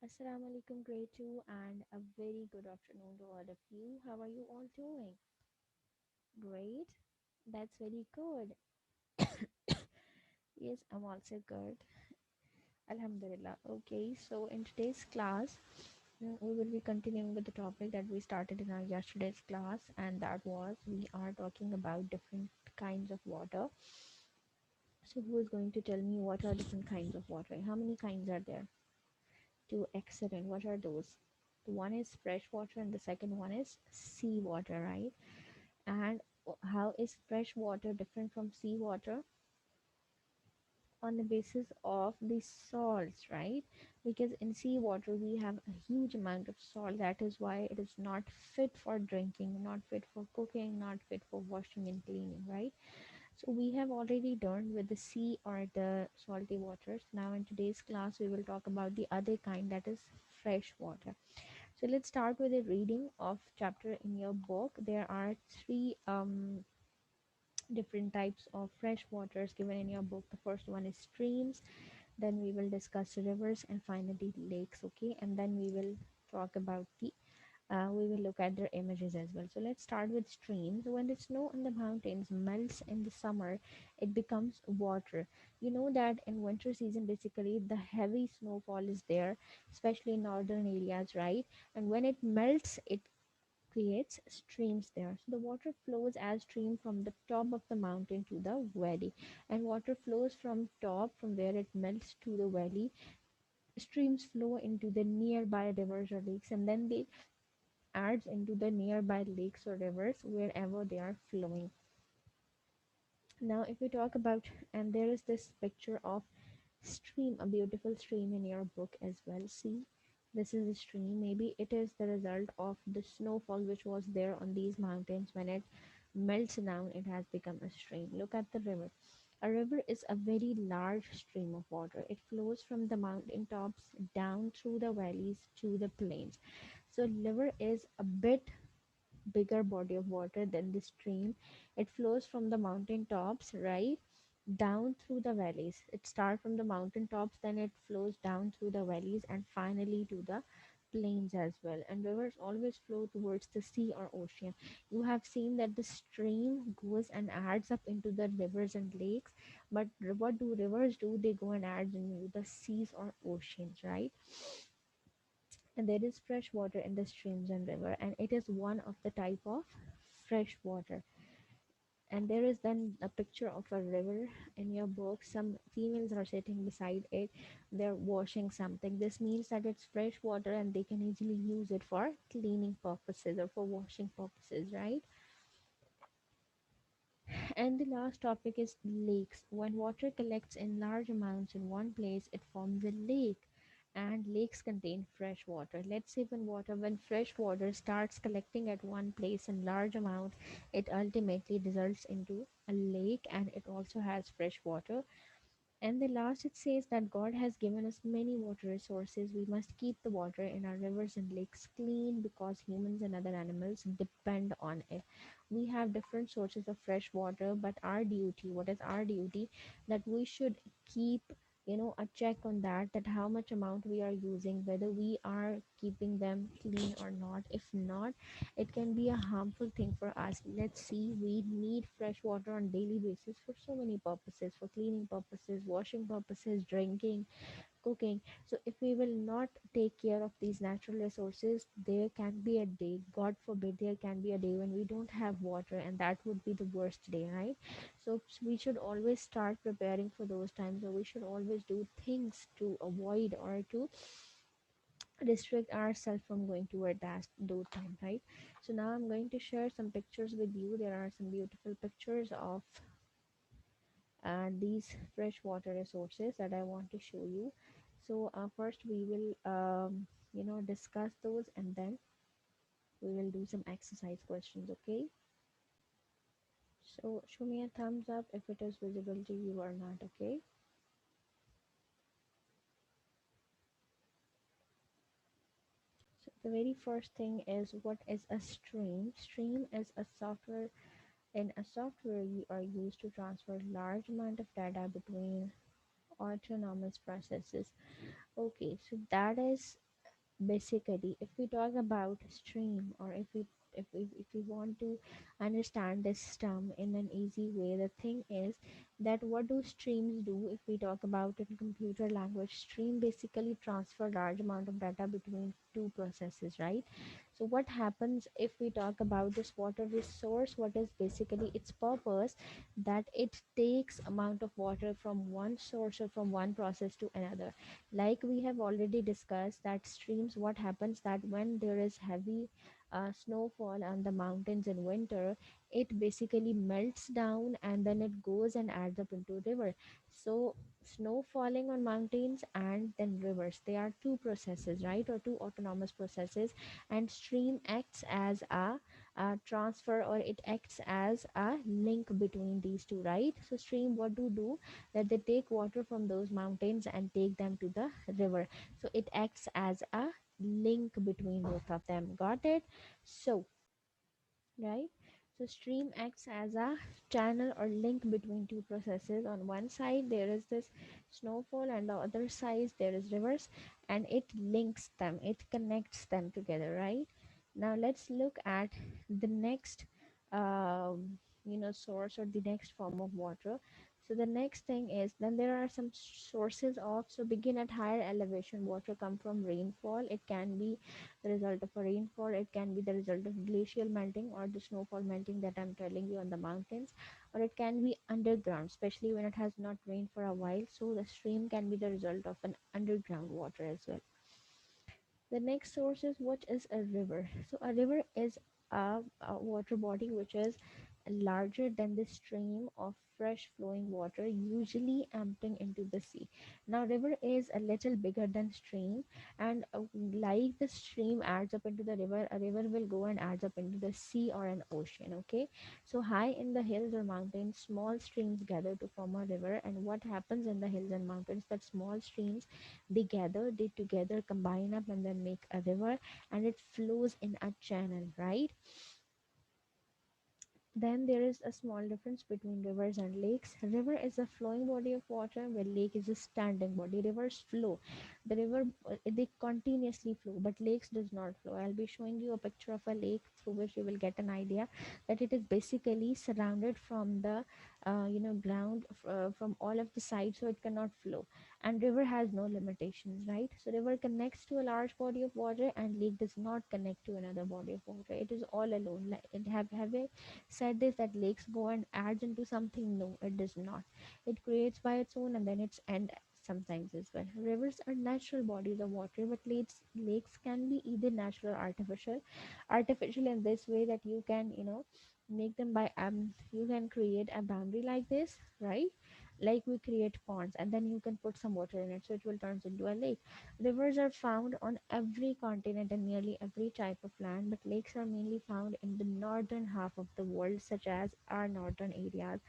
Assalamu alaikum, grade 2, and a very good afternoon to all of you. How are you all doing? Great. That's very good. Yes, I'm also good. Alhamdulillah. Okay, so in today's class, we will be continuing with the topic that we started in our yesterday's class, and that was we are talking about different kinds of water. So, who is going to tell me what are different kinds of water? How many kinds are there? Two, excellent. What are those? The one is fresh water, and the second one is sea water, right? And how is fresh water different from seawater? On the basis of the salts, right? Because in seawater we have a huge amount of salt. That is why it is not fit for drinking, not fit for cooking, not fit for washing and cleaning, right? So we have already done with the sea or the salty waters. Now in today's class we will talk about the other kind, that is fresh water. So let's start with a reading of chapter in your book. There are three different types of fresh waters given in your book. The first one is streams, then we will discuss rivers, and finally lakes. Okay, and then we will talk about the we will look at their images as well. So let's start with streams. When the snow on the mountains melts in the summer, it becomes water. You know that in winter season, basically the heavy snowfall is there, especially in northern areas, right? And when it melts, it creates streams there. So the water flows as stream from the top of the mountain to the valley, and water flows from top from where it melts to the valley. Streams flow into the nearby rivers or lakes, and then they adds into the nearby lakes or rivers wherever they are flowing. Now, if we talk about, and there is this picture of stream, a beautiful stream in your book as well. See, this is a stream. Maybe it is the result of the snowfall which was there on these mountains. When it melts down, it has become a stream. Look at the river. A river is a very large stream of water. It flows from the mountain tops down through the valleys to the plains. So river is a bit bigger body of water than the stream. It flows from the mountain tops, right, down through the valleys. It starts from the mountain tops, then it flows down through the valleys and finally to the plains as well. And rivers always flow towards the sea or ocean. You have seen that the stream goes and adds up into the rivers and lakes, but what do rivers do? They go and add into the seas or oceans, right? And there is fresh water in the streams and river, and it is one of the type of fresh water. And there is then a picture of a river in your book. Some females are sitting beside it, they're washing something. This means that it's fresh water and they can easily use it for cleaning purposes or for washing purposes, right? And the last topic is lakes. When water collects in large amounts in one place, it forms a lake. And lakes contain fresh water. Let's say when fresh water starts collecting at one place in large amount, it ultimately results into a lake, and it also has fresh water. And the last, it says that God has given us many water resources. We must keep the water in our rivers and lakes clean because humans and other animals depend on it. We have different sources of fresh water, but our duty, what is our duty? That we should keep, a check on that, that how much amount we are using, whether we are keeping them clean or not. If not, it can be a harmful thing for us. Let's see, we need fresh water on daily basis for so many purposes, for cleaning purposes, washing purposes, drinking, cooking. So if we will not take care of these natural resources, there can be a day, god forbid, there can be a day when we don't have water, and that would be the worst day, right? So we should always start preparing for those times, or we should always do things to avoid or to restrict ourselves from going toward those time, right? So now I'm going to share some pictures with you. There are some beautiful pictures of these freshwater resources that I want to show you. So first we will discuss those, and then we will do some exercise questions. Okay, so show me a thumbs up if it is visible to you or not. Okay, so the very first thing is, what is a stream? Stream is a software. In a software, you are used to transfer large amount of data between autonomous processes. Okay, so that is Basically, if we talk about stream, or if we want to understand this term in an easy way, the thing is that what do streams do? If we talk about in computer language, stream basically transfer large amount of data between two processes, right? So what happens if we talk about this water resource? What is basically its purpose? That it takes amount of water from one source or from one process to another. Like we have already discussed that streams, what happens that when there is heavy snowfall on the mountains in winter, it basically melts down and then it goes and adds up into river. So snow falling on mountains and then rivers, they are two processes, right, or two autonomous processes, and stream acts as a transfer, or it acts as a link between these two, right? So stream, what do that they take water from those mountains and take them to the river. So it acts as a link between both of them. Got it? So, right? So stream acts as a channel or link between two processes. On one side there is this snowfall, and the other side there is rivers, and it links them, it connects them together, right? Now let's look at the next source, or the next form of water. So the next thing is, then there are some sources of, so begin at higher elevation, water come from rainfall. It can be the result of a rainfall, it can be the result of glacial melting or the snowfall melting that I'm telling you on the mountains, or it can be underground, especially when it has not rained for a while. So the stream can be the result of an underground water as well. The next source is, what is a river? So a river is a water body which is larger than the stream of fresh flowing water, usually emptying into the sea. Now river is a little bigger than stream, and like the stream adds up into the river, a river will go and adds up into the sea or an ocean. Okay, so high in the hills or mountains, small streams gather to form a river. And what happens in the hills and mountains, that small streams, they together combine up and then make a river, and it flows in a channel, right? Then there is a small difference between rivers and lakes. River is a flowing body of water, where lake is a standing body. Rivers flow. The river, they continuously flow, but lakes does not flow. I'll be showing you a picture of a lake through which you will get an idea that it is basically surrounded from the ground, from all of the sides, so it cannot flow. And river has no limitations, right? So river connects to a large body of water, and lake does not connect to another body of water. It is all alone. Like it have a said this, that lakes go and adds into something. No, it does not. It creates by its own, and then it's end sometimes as well. Rivers are natural bodies of water, but lakes can be either natural or artificial. Artificial in this way that you can make them by you can create a boundary like this, right? Like we create ponds, and then you can put some water in it, so it will turn into a lake. Rivers are found on every continent and nearly every type of land, but lakes are mainly found in the northern half of the world, such as our northern areas.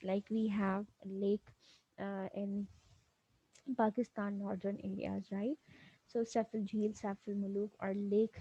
Like we have lake in Pakistan northern areas, right? So Sefil Jheel, Sefil Muluk, or Lake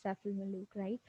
Sefil Muluk, right?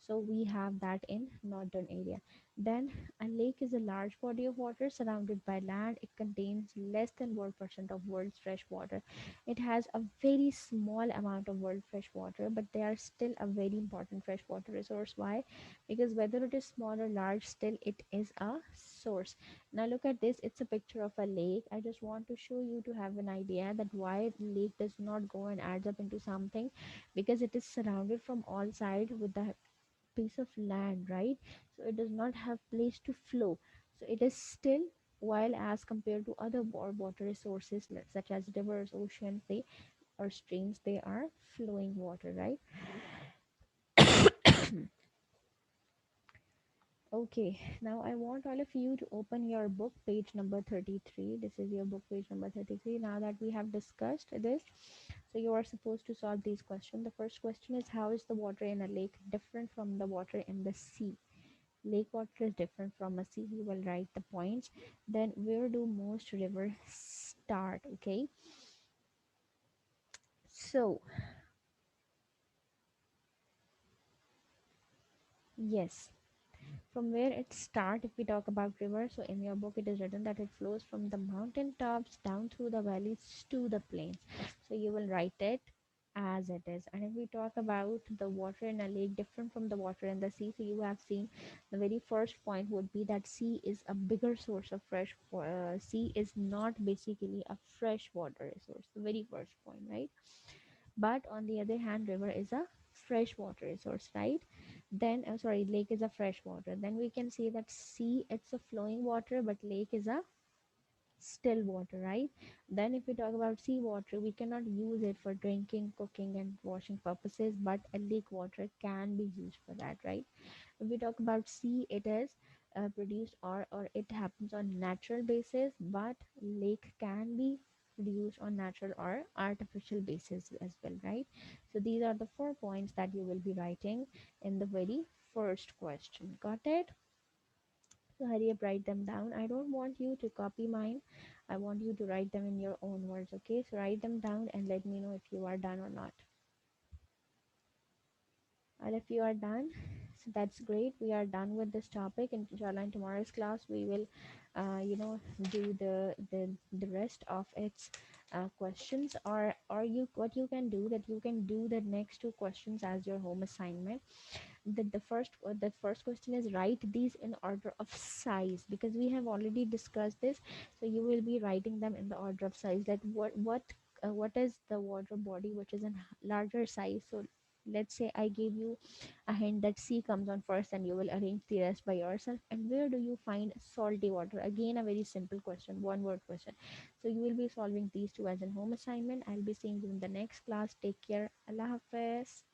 So we have that in northern area. Then a lake is a large body of water surrounded by land. It contains less than 1% of world's fresh water. It has a very small amount of world fresh water, but they are still a very important freshwater resource. Why? Because whether it is small or large, still it is a source. Now look at this, it's a picture of a lake. I just want to show you to have an idea that why the lake does not go and adds up into something, because it is surrounded from all sides with that piece of land, right? So it does not have place to flow. So it is still, while as compared to other water resources such as rivers, oceans, they or streams, they are flowing water, right? Okay, now I want all of you to open your book, page number 33. This is your book, page number 33. Now that we have discussed this, so you are supposed to solve these questions. The first question is, how is the water in a lake different from the water in the sea? Lake water is different from a sea. You will write the points. Then, where do most rivers start? Okay, so yes, from where it start, if we talk about river, so in your book it is written that it flows from the mountain tops down through the valleys to the plains. So you will write it. as it is. And if we talk about the water in a lake different from the water in the sea, so you have seen the very first point would be that sea is a bigger source of sea is not basically a fresh water resource, the very first point, right? But on the other hand, river is a fresh water resource, right? Then sorry, lake is a fresh water. Then we can say that sea, it's a flowing water, but lake is a still water, right? Then if we talk about seawater, we cannot use it for drinking, cooking and washing purposes, but a lake water can be used for that, right? If we talk about sea, it is produced or it happens on natural basis, but lake can be produced on natural or artificial basis as well, right? So these are the 4 points that you will be writing in the very first question. Got it? So hurry up, write them down. I don't want you to copy mine. I want you to write them in your own words. Okay, so write them down and let me know if you are done or not. And if you are done, so that's great. We are done with this topic. And inshallah, in tomorrow's class, we will, do the rest of its questions. Or you, what you can do, that you can do the next two questions as your home assignment. The first question is, write these in order of size, because we have already discussed this. So you will be writing them in the order of size, that what is the water body which is in larger size. So let's say I gave you a hint that sea comes on first, and you will arrange the rest by yourself. And where do you find salty water? Again, a very simple question, one word question. So you will be solving these two as a home assignment. I'll be seeing you in the next class. Take care. Allah Hafiz.